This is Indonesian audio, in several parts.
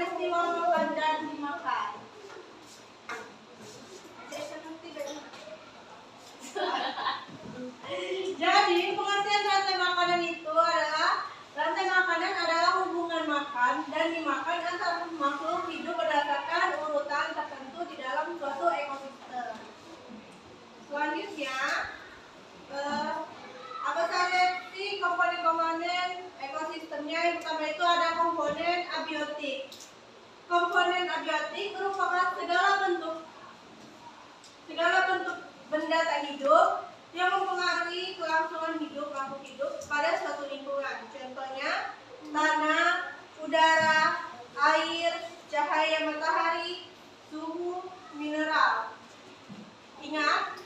peristiwa makan dan dimakan. Jadi pengertian rantai makanan itu adalah rantai makanan adalah hubungan makan dan dimakan antar makhluk hidup berdasarkan urutan tertentu di dalam suatu ekosistem. Selanjutnya, apa saja sih komponen-komponen ekosistemnya? Yang pertama itu ada komponen abiotik. Komponen abiotik merupakan segala bentuk benda tak hidup yang mempengaruhi kelangsungan hidup makhluk hidup pada suatu lingkungan. Contohnya tanah, udara, air, cahaya matahari, suhu, mineral. Ingat?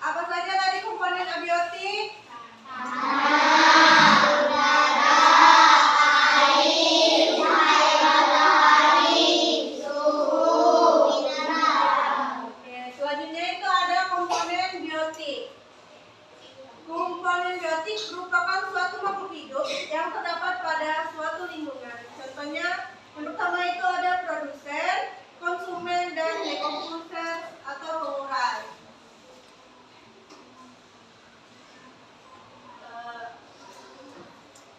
Apa saja tadi komponen abiotik? Komponen biotik merupakan suatu makhluk hidup yang terdapat pada suatu lingkungan. Contohnya, yang pertama itu ada produsen, konsumen, dan dekomposer atau pengurai.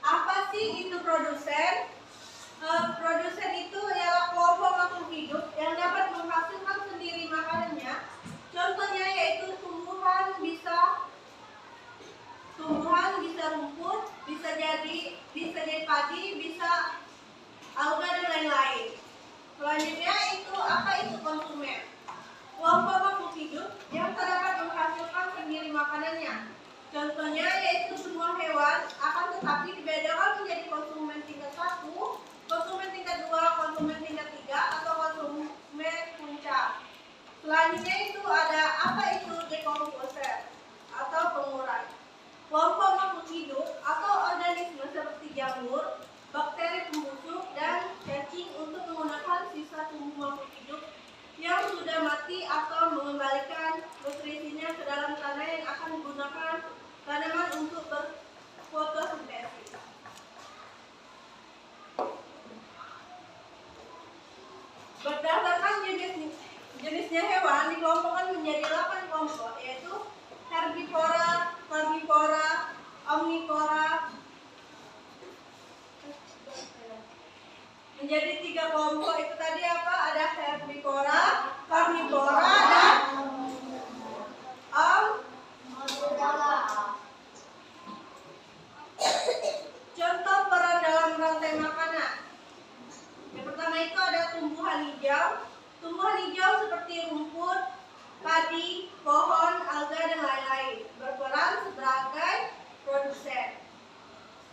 Apa sih itu produsen? Produsen itu ialah kelompok makhluk hidup yang dapat menghasilkan sendiri makanannya. Contohnya yaitu tumbuhan bisa rumput, bisa jadi padi, bisa alga dan lain-lain. Selanjutnya itu apa itu konsumen? Kelompok makhluk hidup yang terdapat menghasilkan sendiri makanannya. Contohnya yaitu semua hewan, akan tetapi dibedakan menjadi konsumen tingkat 1, konsumen tingkat 2, konsumen tingkat 3, atau konsumen puncak. Selanjutnya itu ada apa itu dekomposer atau pengurai. Kelompok makhluk hidup atau organisme seperti jamur, bakteri pembusuk, dan cacing untuk menggunakan sisa tubuh makhluk hidup yang sudah mati atau mengembalikan nutrisinya ke dalam tanah yang akan digunakan tanaman untuk berfotosintesis. Berdasarkan jenisnya hewan dikelompokkan menjadi 8 kelompok, yaitu herbivora, karnivora, omnivora. Menjadi 3 kelompok itu tadi apa? Ada herbivora, karnivora, dan omnivora. Contoh peran dalam rantai makanan. Yang pertama itu ada tumbuhan hijau. Tumbuhan hijau seperti rumput, padi, pohon, alga, dan lain-lain berperan sebagai produsen.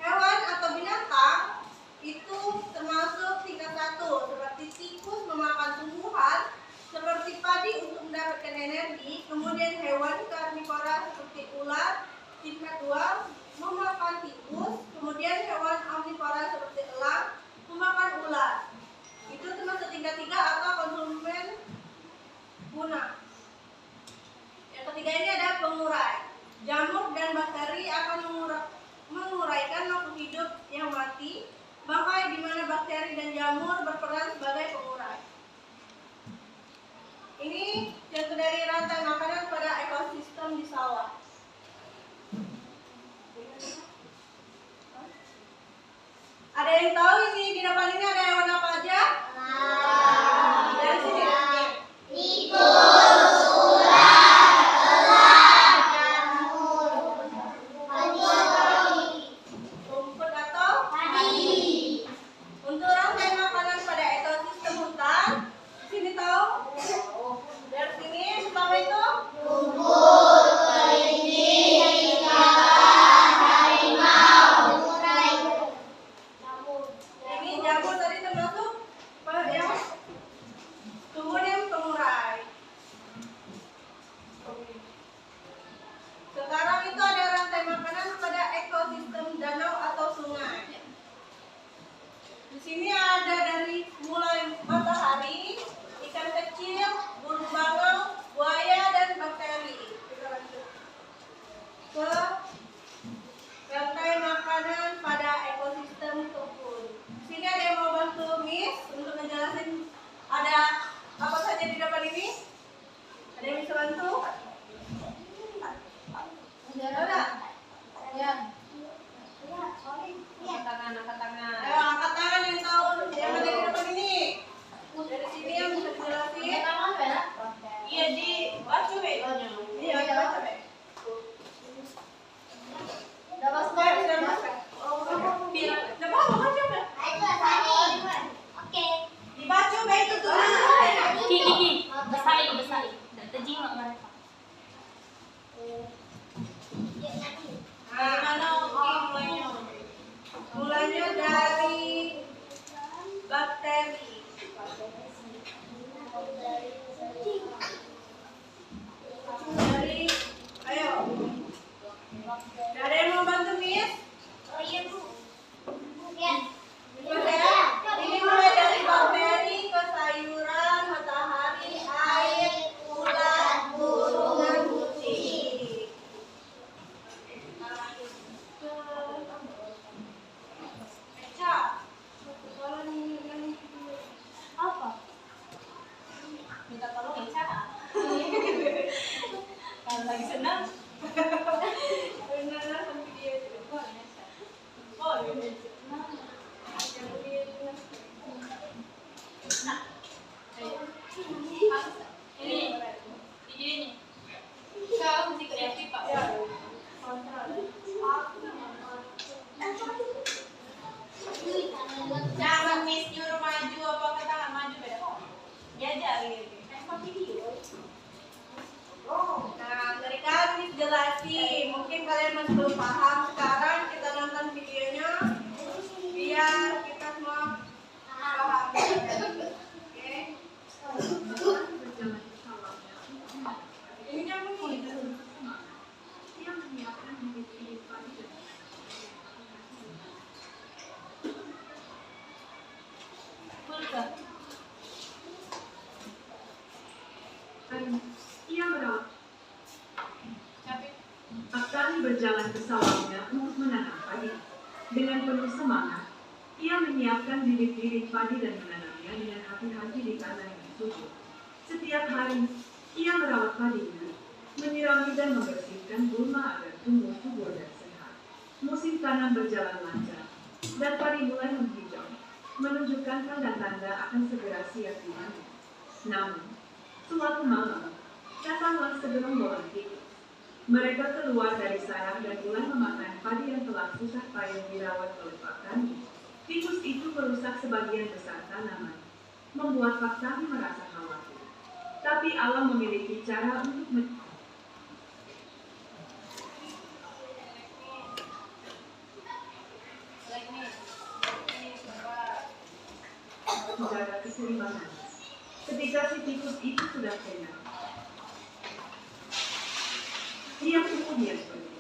Hewan atau binatang itu termasuk tingkat 1 seperti tikus memakan tumbuhan seperti padi untuk mendapatkan energi. Kemudian hewan karnivora seperti ular tingkat 2 memakan tikus. Kemudian hewan omnivora seperti elang memakan ular. Itu termasuk tingkat 3 atau konsumen guna. Yang ketiga ini ada pengurai. Jamur dan bakteri akan menguraikan makhluk hidup yang mati, bangkai di mana bakteri dan jamur berperan sebagai pengurai. Ini contoh dari rantai makanan pada ekosistem di sawah. Ada yang tahu ini di depan ini ada hewan apa aja? Dari sini. Tikus, ular, elang, jamur, rumput atau padi. untuk rantai makanan pada ekosistem hutan, sini tahu? Dari sini pertama itu Rumput, bantu? Udah? Ya. Angkat tangan. Ayo angkat tangan yang tahu yang ada di depan ini. Dari sini yang bisa dijelasin. Iya di baca bedanya. Iya baca be. Udah masuk biar udah baca be. Oke. Dibaca be itu tuh. Gigi, besari. Dan terjengak mereka. Nah, mana mulainya? Mulainya dari bakteri. Dari, ayo. Ada yang mau bantu Miss? Oh iya Bu. Ya. Ini mulai dari bakteri ke sayuran, matahari, air, ulat, burung, dan kucing. Eca, Apa? Minta tolong Eca. Kalau lagi senang, benar sampai dia juga. Oh, iya. nah, ini video ini. Kau mesti kreatif Pak. Jangan Miss nyuruh maju apa kata maju beda. Diajar gitu. Nah, dari kan Miss jelasin. Mungkin kalian masih belum paham. Sekarang kita nonton videonya biar kita semua paham. Oke. Ini yang Pulsa. Ia merawat. Capek. Aktani berjalan ke sawahnya untuk menanam padi. Dengan penuh semangat, ia menyiapkan bibit-bibit padi dan menanamnya dengan hati-hati di tanah yang subur. Setiap hari, ia merawat padinya, menyirami dan membersihkan gulma agar tumbuh subur dan sehat. Musim tanam berjalan lancar, dan padi mulai menghijau, menunjukkan tanda-tanda akan segera siap dipanen. Namun, suatu malam, datanglah segerombolan tikus. Mereka keluar dari sarang dan mulai memakan padi yang telah susah payah dirawat oleh Pak Tani. Tikus itu merusak sebagian besar tanaman, membuat Pak Tani merasa khawatir. Tapi Allah memiliki cara untuk menjaga keseimbangan. Ketika si tikus itu sudah kenyang, dia kemudian pergi.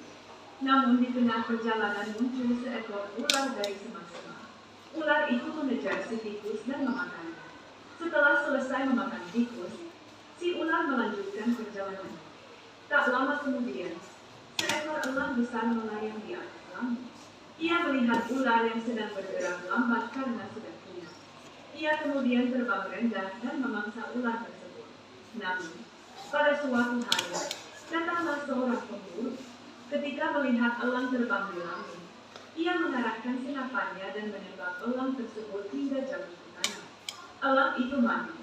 Namun di tengah perjalanan muncul seekor ular dari semak-semak. Ular itu mengejar si tikus dan memakannya. Setelah selesai memakan tikus, si ular melanjutkan perjalanannya. Tak lama kemudian, seekor elang besar melayang di atas langit. Ia melihat ular yang sedang bergerak lambat karena sudah kenyang. Ia kemudian terbang rendah dan memangsa ular tersebut. Namun, pada suatu hari, datanglah seorang pemburu. Ketika melihat elang terbang di langit, ia mengarahkan senapannya dan menembak elang tersebut hingga jatuh ke tanah. Elang itu mati,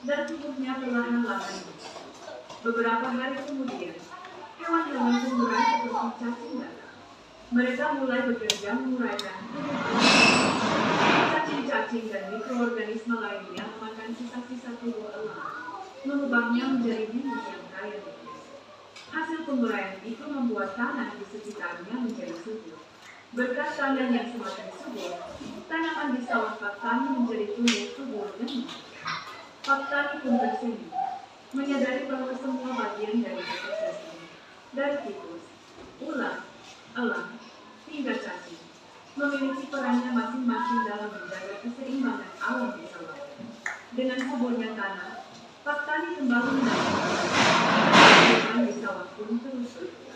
dan tubuhnya perlahan-lahan busuk. Beberapa hari kemudian, hewan-hewan pemurah seperti cacing datang. Mereka mulai bekerja menguraikan tubuh elang. Cacing-cacing dan mikroorganisme lainnya memakan sisa-sisa tubuh elang, mengubahnya menjadi bumi yang kaya nutrisi. Hasil penguraian itu membuat tanah di sekitarnya menjadi subur. Berkat tanah yang semakin subur, tanaman di sawah Pak Tani menjadi tumbuh subur dan maju. Pak Tani pun tersenyum, menyadari bahwa semua bagian dari kesuksesan, dari tikus, ular, elang, hingga cacing, memiliki perannya masing-masing dalam menjaga keseimbangan alam di sawah. Dengan suburnya tanah, Pak Tani kembali mendapatkan di sawah pun terus bertumbuh.